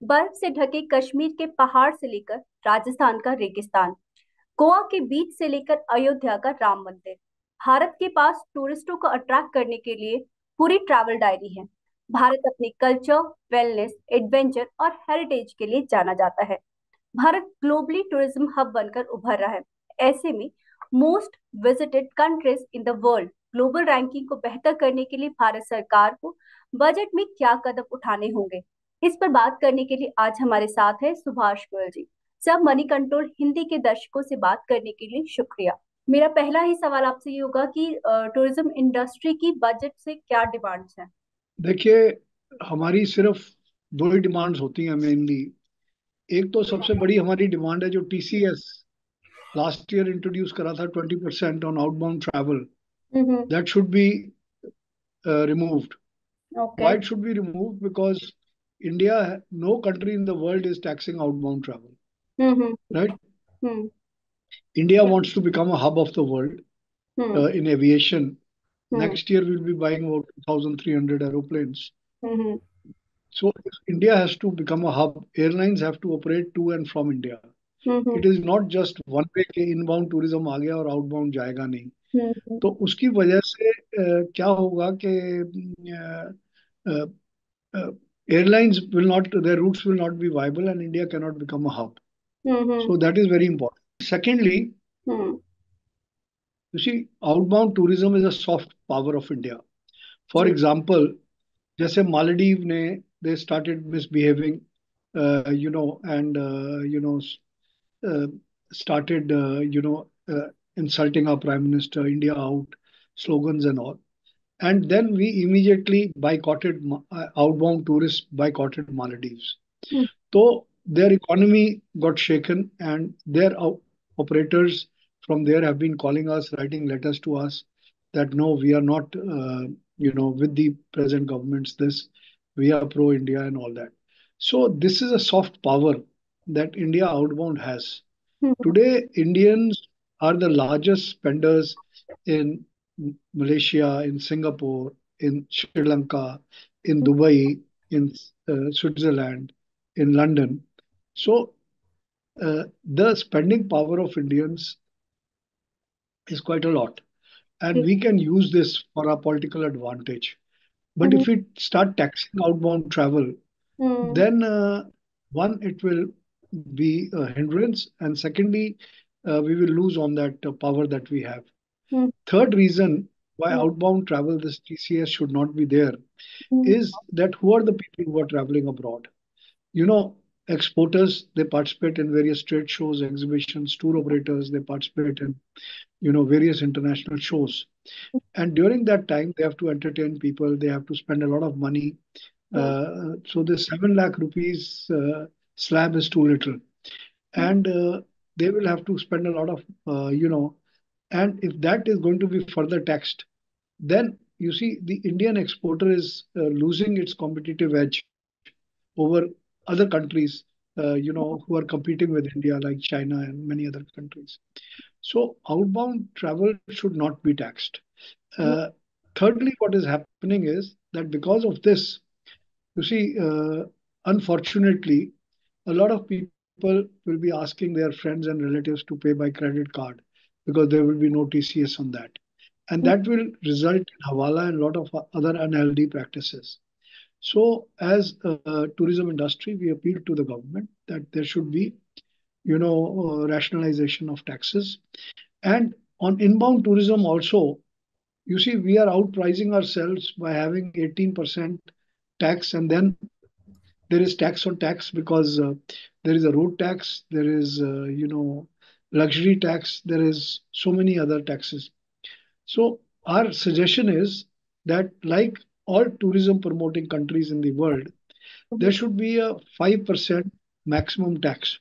बर्फ से ढके कश्मीर के पहाड़ से लेकर राजस्थान का रेगिस्तान, गोवा के बीच से लेकर अयोध्या का राम मंदिर, भारत के पास टूरिस्टों को अट्रैक्ट करने के लिए पूरी ट्रैवल डायरी है। भारत अपने कल्चर, वेलनेस, एडवेंचर और हेरिटेज के लिए जाना जाता है। भारत ग्लोबली टूरिज्म हब बनकर उभर रहा है। ऐसे में most visited countries in the world global ranking को बेहतर करने के लिए भारत सरकार को बजट में क्या कदम उठाने होंगे, इस पर बात करने के लिए आज हमारे साथ है सुभाष गोयल जी। सब मनी कंट्रोल हिंदी के दर्शकों से बात करने के लिए शुक्रिया। मेरा पहला ही सवाल आपसे ये होगा कि टूरिज्म इंडस्ट्री की बजट से क्या डिमांड्स हैं? देखिए, हमारी सिर्फ दो ही डिमांड्स होती हैं मेनली। एक तो सबसे बड़ी हमारी डिमांड है जो टीसीएस लास्ट ईयर इंट्रोड्यूस करा था, 20% on outbound travel. Hmm. That should be removed. Okay. Why it should be removed? Because India, no country in the world is taxing outbound travel, hmm. right? Hmm. India wants to become a hub of the world hmm. in aviation. Hmm. Next year we'll be buying about 2,300 aeroplanes. Hmm. So if India has to become a hub, airlines have to operate to and from India. Hmm. It is not just one way के inbound tourism आ गया और outbound जाएगा नहीं। हम्म। तो उसकी वजह से क्या होगा कि airlines will not, their routes will not be viable and India cannot become a hub. Hmm. So that is very important. Secondly, hmm. you see, outbound tourism is a soft power of India. For जी। example, जैसे Maldives ने they started misbehaving, and uh, started insulting our prime minister, India out, slogans and all. And then we immediately boycotted outbound tourists boycotted Maldives. Hmm. So their economy got shaken, and their operators from there have been calling us, writing letters to us that no, we are not, with the present governments. This we are pro India and all that. So this is a soft power that India outbound has. Hmm. Today, Indians are the largest spenders in Malaysia, in Singapore, in Sri Lanka, in Dubai, in Switzerland, in London. So the spending power of Indians is quite a lot, and जी। we can use this for our political advantage. But hmm. if we start taxing outbound travel, hmm. then one, it will be a hindrance, and secondly, we will lose on that power that we have. Hmm. Third reason why hmm. outbound travel, this TCS should not be there, hmm. is that who are the people who are traveling abroad? You know, exporters, they participate in various trade shows, exhibitions, tour operators, they participate in, various international shows. And during that time, they have to entertain people, they have to spend a lot of money. So the 7 lakh rupees slab is too little. And they will have to spend a lot of, and if that is going to be further taxed, then you see the Indian exporter is losing its competitive edge over other countries, who are competing with India, like China and many other countries. So outbound travel should not be taxed. Uh, Thirdly, what is happening is that because of this, you see, unfortunately, a lot of people will be asking their friends and relatives to pay by credit card because there will be no TCS on that. And that will result in Hawala and a lot of other unhealthy practices. So, as a tourism industry, we appeal to the government that there should be, rationalization of taxes. And on inbound tourism also, you see, we are outpricing ourselves by having 18% tax, and then there is tax on tax because there is a road tax, there is, luxury tax, there is so many other taxes. So our suggestion is that, like all tourism promoting countries in the world, there should be a 5% maximum tax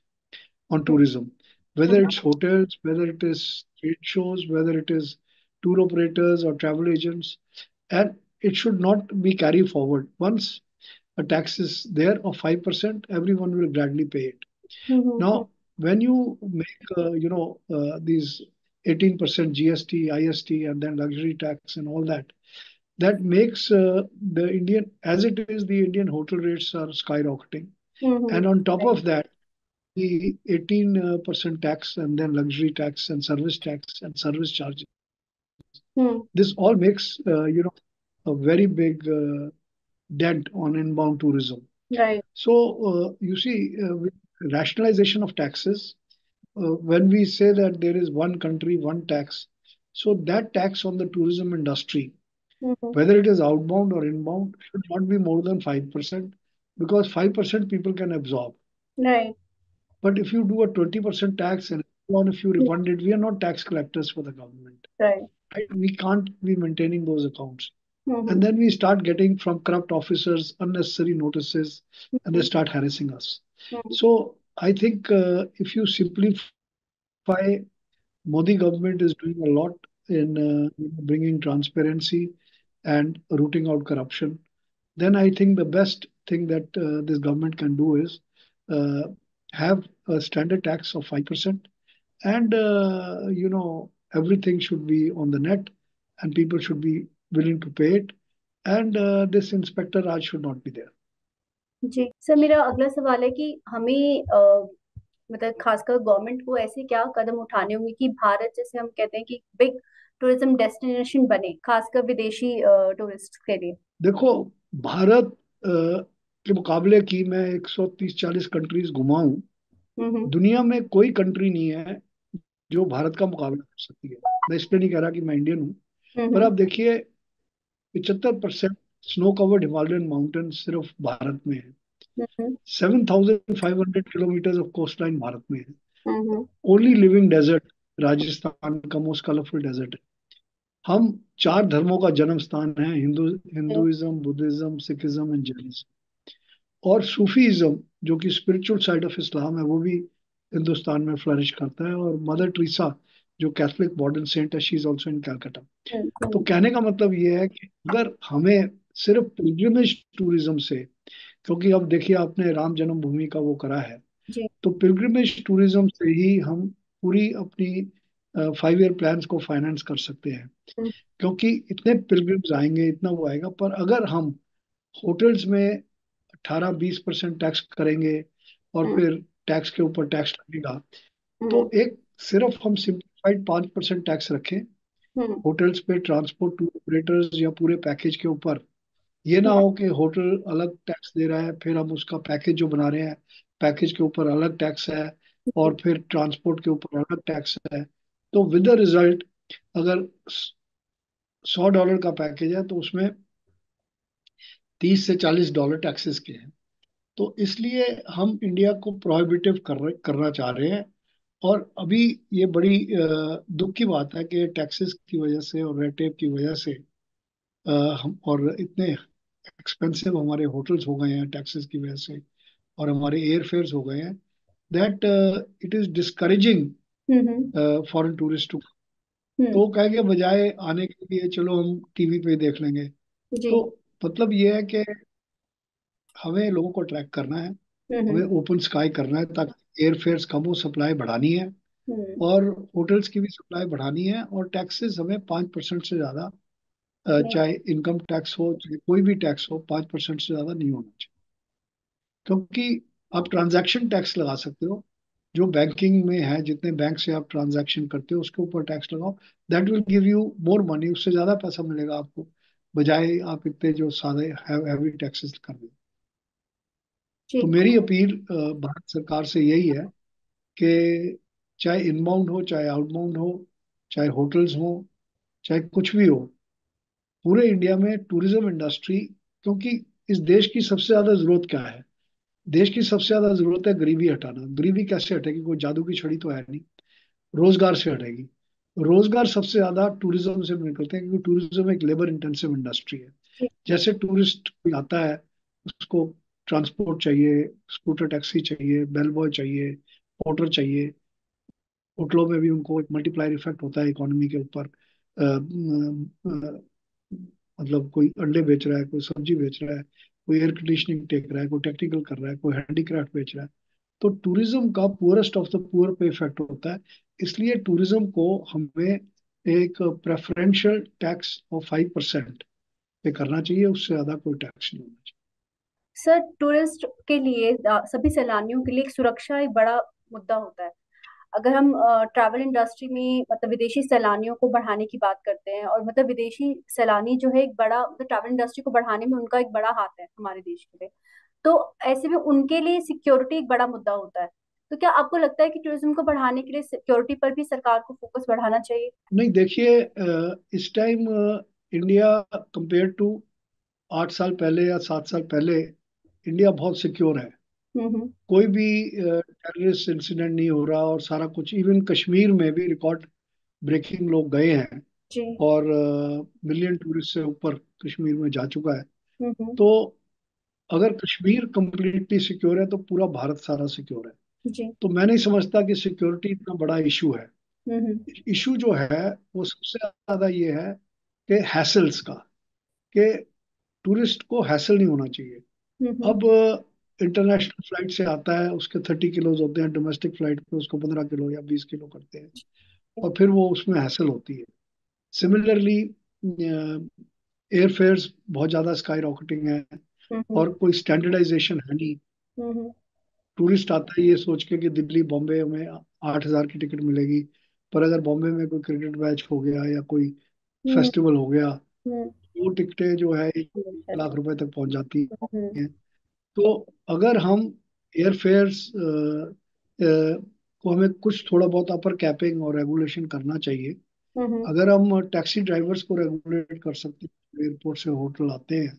on tourism, whether it's hotels, whether it is trade shows, whether it is tour operators or travel agents, and it should not be carried forward. Once a tax is there of 5%, everyone will gladly pay it. Hmm. Now, when you make, these 18% GST, IST, and then luxury tax and all that, that makes the Indian, as it is, the Indian hotel rates are skyrocketing. And on top right. of that, the 18% tax and then luxury tax and service tax and service charges. Hmm. This all makes, a very big dent on inbound tourism. Right. So, you see, with rationalization of taxes, when we say that there is one country, one tax, so that tax on the tourism industry, Hmm. whether it is outbound or inbound, should not be more than 5%, because 5% people can absorb. Right. But if you do a 20% tax and if you refund it, we are not tax collectors for the government. Right. Right? We can't be maintaining those accounts. Hmm. And then we start getting from corrupt officers unnecessary notices and they Hmm. start harassing us. Hmm. So I think if you simplify, Modi government is doing a lot in bringing transparency and rooting out corruption. Then I think the best thing that this government can do is uh, have a standard tax of 5%, and everything should be on the net, and people should be willing to pay it, and this inspector Raj should not be there. जी sir, मेरा अगला सवाल है कि हमें मतलब खासकर government को ऐसे क्या कदम उठाने होंगे कि भारत, जैसे हम कहते हैं कि बिग टूरिज्म डेस्टिनेशन बने, खासकर विदेशी टूरिस्ट के लिए। देखो, भारत के मुकाबले की मैं 130-40 कंट्रीज घुमा हूँ। हम्म। दुनिया में कोई कंट्री नहीं है जो भारत का मुकाबला कर सकती है। मैं इसलिए नहीं कह रहा कि मैं इंडियन हूँ, पर हम्म। आप देखिए, 75% स्नो कवर्ड हिमालयन माउंटेन सिर्फ भारत में है। हम्म। 7,500 kilometre of coast line Bharat में है। हम्म। ओनली लिविंग डेजर्ट राजस्थान का मोस्ट कलरफुल डेजर्ट है। हम चार धर्मों का जन्म स्थान है, Hinduism, Buddhism, Sikhism and Jainism. और सूफीज्म, जो कि स्पिरिचुअल साइड ऑफ इस्लाम है, वो भी हिंदुस्तान में फ्लरिश करता है। और मदर टेरेसा, जो कैथलिक मॉडर्न सेंट है, she is also in Calcutta. तो हम्म। कहने का मतलब ये है कि अगर हमें सिर्फ पिलग्रिमेज टूरिज्म से, क्योंकि अब देखिए आपने राम जन्मभूमि का वो करा है, जी। तो पिलग्रिमेज टूरिज्म से ही हम पूरी अपनी 5 ईयर प्लान्स को फाइनेंस कर सकते हैं। हम्म। क्योंकि इतने पिलग्रिम्स आएंगे, इतना वो आएगा। पर अगर हम होटल्स में 18-20% टैक्स करेंगे और हम्म। फिर टैक्स के ऊपर टैक्स लगेगा, हम्म। तो एक सिर्फ हम सिंप्लीफाइड 5% टैक्स रखें हम्म। होटल्स पे, ट्रांसपोर्ट टूर ऑपरेटर्स या पूरे पैकेज के ऊपर। ये ना हम्म। हो कि होटल अलग टैक्स दे रहा है, फिर हम उसका पैकेज जो बना रहे हैं, पैकेज के ऊपर अलग टैक्स है, जी। और फिर ट्रांसपोर्ट के ऊपर अलग टैक्स है। तो विद द रिजल्ट, अगर $100 का पैकेज है तो उसमें $30 से $40 टैक्सेस के हैं। तो इसलिए हम इंडिया को प्रोहिबिटिव करना चाह रहे हैं। और अभी ये बड़ी दुख की बात है कि टैक्सेस की वजह से और रेड टेप की वजह से अ, हम और इतने एक्सपेंसिव हमारे होटल्स हो गए हैं टैक्सेस की वजह से, और हमारे एयर फेयर्स हो गए हैं, that it is discouraging hmm. Foreign tourist. Hmm. तो कह के बजाय आने के लिए चलो हम टीवी पे देख लेंगे। जी। तो मतलब ये है कि हमें लोगों को अट्रैक्ट करना है, हमें हम्म। ओपन स्काई करना है, ताकि एयर फेयर्स कम हो, सप्लाई बढ़ानी है, हम्म। और होटल्स की भी सप्लाई बढ़ानी है। और टैक्सेस हमें 5% से ज्यादा, नहीं। चाहे इनकम टैक्स हो चाहे कोई भी टैक्स हो, 5% से ज्यादा नहीं होना चाहिए। क्योंकि आप ट्रांजैक्शन टैक्स लगा सकते हो, जो बैंकिंग में है, जितने बैंक से आप ट्रांजैक्शन करते हो उसके ऊपर टैक्स लगाओ। That will give you more money, उससे ज्यादा पैसा मिलेगा आपको, बजाय आप इतने जो सारे हैवी टैक्सेस कर रहे हो। तो जी। मेरी अपील भारत सरकार से यही है कि चाहे इनबाउंड हो, चाहे आउटबाउंड हो, चाहे होटल्स हो, चाहे कुछ भी हो, पूरे इंडिया में टूरिज्म इंडस्ट्री, क्योंकि इस देश की सबसे ज्यादा जरूरत क्या है? देश की सबसे ज्यादा जरूरत है गरीबी हटाना। गरीबी कैसे हटेगी? कोई जादू की छड़ी तो है नहीं, रोजगार से हटेगी। रोजगार सबसे ज्यादा टूरिज्म से निकलते हैं, क्योंकि टूरिज्म एक लेबर इंटेंसिव इंडस्ट्री है। जी। जैसे टूरिस्ट कोई आता है, उसको ट्रांसपोर्ट चाहिए, स्कूटर टैक्सी चाहिए, बेल बॉय चाहिए, पोर्टर चाहिए। होटलों में भी उनको एक मल्टीप्लायर इफेक्ट होता है इकोनॉमी के ऊपर। मतलब कोई अंडे बेच रहा है, कोई सब्जी बेच रहा है, कोई एयर कंडीशनिंग टेक रहा है, कोई टेक्निकल कर रहा है, कोई हैंडीक्राफ्ट बेच रहा है। तो टूरिज्म का पुअरेस्ट ऑफ द पुअर पे इफेक्ट होता है। इसलिए टूरिज्म को हमें एक प्रेफरेंशियल टैक्स ऑफ 5% पे करना चाहिए, उससे ज्यादा कोई टैक्स नहीं होना चाहिए। सर, टूरिस्ट के लिए सभी सैलानियों के लिए एक सुरक्षा एक बड़ा मुद्दा होता है। अगर हम ट्रैवल इंडस्ट्री में मतलब विदेशी सैलानियों को बढ़ाने की बात करते हैं, और मतलब विदेशी सैलानी जो है एक बड़ा मतलब ट्रैवल इंडस्ट्री को बढ़ाने में उनका एक बड़ा हाथ है हमारे देश के लिए। तो ऐसे में उनके लिए सिक्योरिटी एक बड़ा मुद्दा होता है। तो क्या आपको लगता है कि टूरिज्म को बढ़ाने के लिए सिक्योरिटी पर भी सरकार को फोकस बढ़ाना चाहिए? नहीं, देखिए, इस टाइम इंडिया कंपेयर टू 8 साल पहले या 7 साल पहले, इंडिया बहुत सिक्योर है। हम्म। कोई भी टेररिस्ट इंसिडेंट नहीं हो रहा, और सारा कुछ, इवन कश्मीर में भी रिकॉर्ड ब्रेकिंग लोग गए हैं। जी। और मिलियन टूरिस्ट से ऊपर कश्मीर में जा चुका है। हम्म। तो अगर कश्मीर कंप्लीटली सिक्योर है तो पूरा भारत सारा सिक्योर है। जी। तो मैं नहीं समझता कि सिक्योरिटी इतना बड़ा इशू है। हम्म। इशू जो है वो सबसे ज्यादा ये है कि हैसल्स का, कि टूरिस्ट को हैसल नहीं होना चाहिए। हम्म। अब इंटरनेशनल फ्लाइट से आता है, उसके 30 किलोज होते हैं, डोमेस्टिक फ्लाइट पे उसको 15 किलो या 20 किलो करते हैं, और फिर वो उसमें हैसल होती है। सिमिलरली एयर फेयर्स बहुत ज़्यादा स्काई रॉकेटिंग है, हम्म। और कोई स्टैंडर्डाइजेशन है नहीं। हम्म। टूरिस्ट आता है ये सोच के कि दिल्ली बॉम्बे में 8,000 की टिकट मिलेगी, पर अगर बॉम्बे में कोई क्रिकेट मैच हो गया या कोई हम्म। फेस्टिवल हो गया, हम्म। वो टिकटें जो है एक हम्म। लाख रुपए तक पहुंच जाती हम्म। हैं। तो अगर हम एयर फेयर्स को, हमें कुछ थोड़ा बहुत अपर कैपिंग और रेगुलेशन करना चाहिए। हम्म। अगर हम टैक्सी ड्राइवर्स को रेगुलेट कर सकते हैं, एयरपोर्ट से होटल आते हैं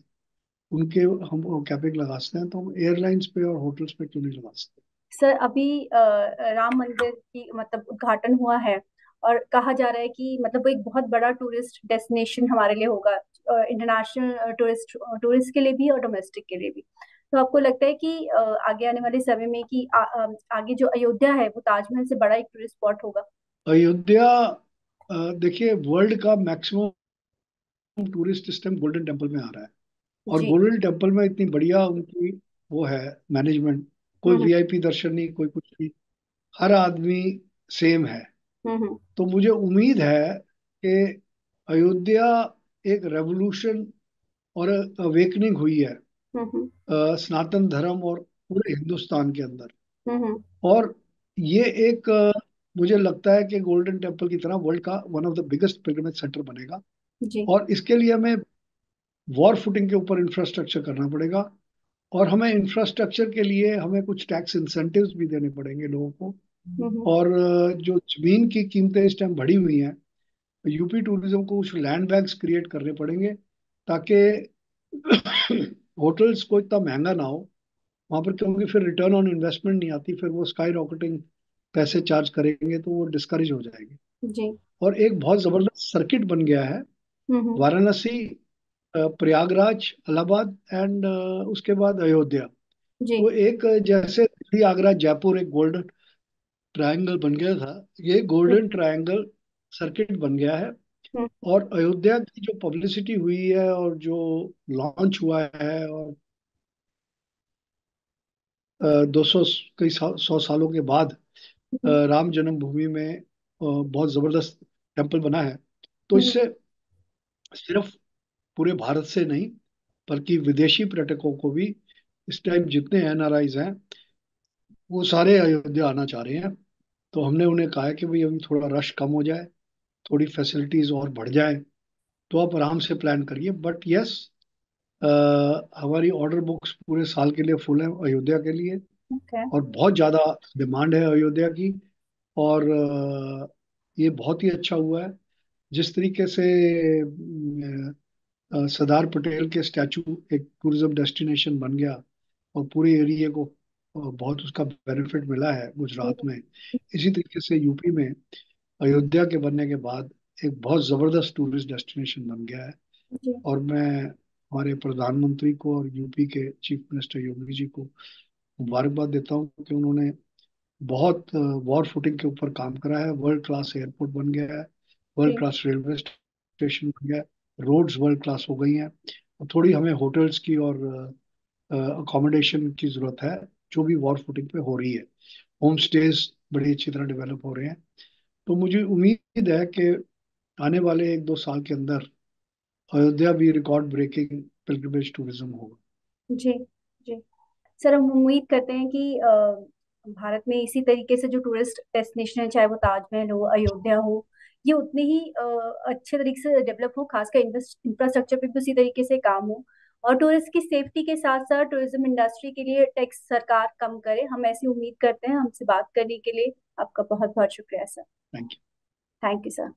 उनके हम कैपिंग लगा सकते हैं, तो हम एयरलाइंस पे और होटल्स पे क्यों नहीं लगा सकते? सर, अभी राम मंदिर की मतलब उद्घाटन हुआ है, और कहा जा रहा है कि मतलब वो एक बहुत बड़ा टूरिस्ट डेस्टिनेशन हमारे लिए होगा, इंटरनेशनल टूरिस्ट टूरिस्ट के लिए भी और डोमेस्टिक के लिए भी। तो आपको लगता है कि आगे आने वाले समय में कि आगे जो अयोध्या है वो ताजमहल से बड़ा एक टूरिस्ट स्पॉट होगा? अयोध्या, देखिए, वर्ल्ड का मैक्सिमम टूरिस्ट इस टाइम गोल्डन टेम्पल में आ रहा है। और जी। गोल्डन टेम्पल में इतनी बढ़िया उनकी वो है मैनेजमेंट, कोई हम्म। वीआईपी दर्शन नहीं, कोई कुछ नहीं, हर आदमी सेम है। हम्म। तो मुझे उम्मीद है कि अयोध्या एक रेवोल्यूशन और अवेकनिंग हुई है हम्म। सनातन धर्म और पूरे हिंदुस्तान के अंदर। हम्म। और ये एक मुझे लगता है कि गोल्डन टेम्पल की तरह वर्ल्ड का one of the biggest pilgrimage centre बनेगा। जी। और इसके लिए हमें वॉर फुटिंग के ऊपर इंफ्रास्ट्रक्चर करना पड़ेगा, और हमें इंफ्रास्ट्रक्चर के लिए हमें कुछ टैक्स इंसेंटिव्स भी देने पड़ेंगे लोगों को। हम्म। और जो जमीन की कीमतें इस टाइम बढ़ी हुई हैं, यूपी टूरिज्म को कुछ लैंड बैंक्स क्रिएट करने पड़ेंगे, ताकि होटल्स को इतना महंगा ना हो वहां पर, क्योंकि फिर रिटर्न ऑन इन्वेस्टमेंट नहीं आती, फिर वो स्काई रॉकेटिंग पैसे चार्ज करेंगे तो वो डिस्करेज हो जाएंगे। जी। और एक बहुत जबरदस्त सर्किट बन गया है, हम्म। वाराणसी, प्रयागराज, इलाहाबाद एंड उसके बाद अयोध्या। जी। तो एक जैसे दिल्ली आगरा जयपुर एक गोल्डन ट्रायंगल बन गया था, ये गोल्डन ट्रायंगल सर्किट बन गया है। हम्म। और अयोध्या की जो पब्लिसिटी हुई है और जो लॉन्च हुआ है, और 200 कई 100 सालों के बाद राम जन्मभूमि में बहुत जबरदस्त टेम्पल बना है। तो हम्म। इससे सिर्फ पूरे भारत से नहीं, बल्कि विदेशी पर्यटकों को भी, इस टाइम जितने एनआरआईज हैं वो सारे अयोध्या आना चाह रहे हैं। तो हमने उन्हें कहा है कि भाई अभी थोड़ा रश कम हो जाए, थोड़ी फैसिलिटीज और बढ़ जाए, तो आप आराम से प्लान करिए। बट यस, हमारी ऑर्डर बुक्स पूरे साल के लिए फुल है अयोध्या के लिए, ओके। और बहुत ज़्यादा डिमांड है अयोध्या की। और ये बहुत ही अच्छा हुआ है जिस तरीके से सरदार पटेल के स्टैचू एक टूरिज्म डेस्टिनेशन बन गया, और पूरे एरिया को बहुत उसका बेनिफिट मिला है गुजरात में। इसी तरीके से यूपी में अयोध्या के बनने के बाद एक बहुत ज़बरदस्त टूरिस्ट डेस्टिनेशन बन गया है। जी। और मैं हमारे प्रधानमंत्री को और यूपी के चीफ मिनिस्टर योगी जी को मुबारकबाद देता हूँ कि उन्होंने बहुत वॉर फुटिंग के ऊपर काम करा है। वर्ल्ड क्लास एयरपोर्ट बन गया है, वर्ल्ड जी। क्लास रेलवे स्टेशन बन गया है, रोड्स वर्ल्ड क्लास हो गई हैं। और थोड़ी हमें होटल्स की और अकोमोडेशन की जरूरत है, जो भी वॉर फुटिंग पे हो रही है। होम स्टेज बड़ी अच्छी तरह डेवलप हो रहे हैं। तो मुझे उम्मीद है कि आने वाले 1-2 साल के अंदर अयोध्या भी रिकॉर्ड ब्रेकिंग पिलग्रिमेज टूरिज्म होगा। जी। जी। सर हम उम्मीद करते हैं कि भारत में इसी तरीके से जो टूरिस्ट डेस्टिनेशन है, चाहे वो ताजमहल हो, अयोध्या हो, ये उतने ही अच्छे तरीके से डेवलप हो, खासकर इंफ्रास्ट्रक्चर पे भी उसी तरीके से काम हो। और टूरिस्ट की सेफ्टी के साथ साथ टूरिज्म इंडस्ट्री के लिए टैक्स सरकार कम करे, हम ऐसी उम्मीद करते हैं। हमसे बात करने के लिए आपका बहुत बहुत शुक्रिया sir. Thank you. Thank you sir.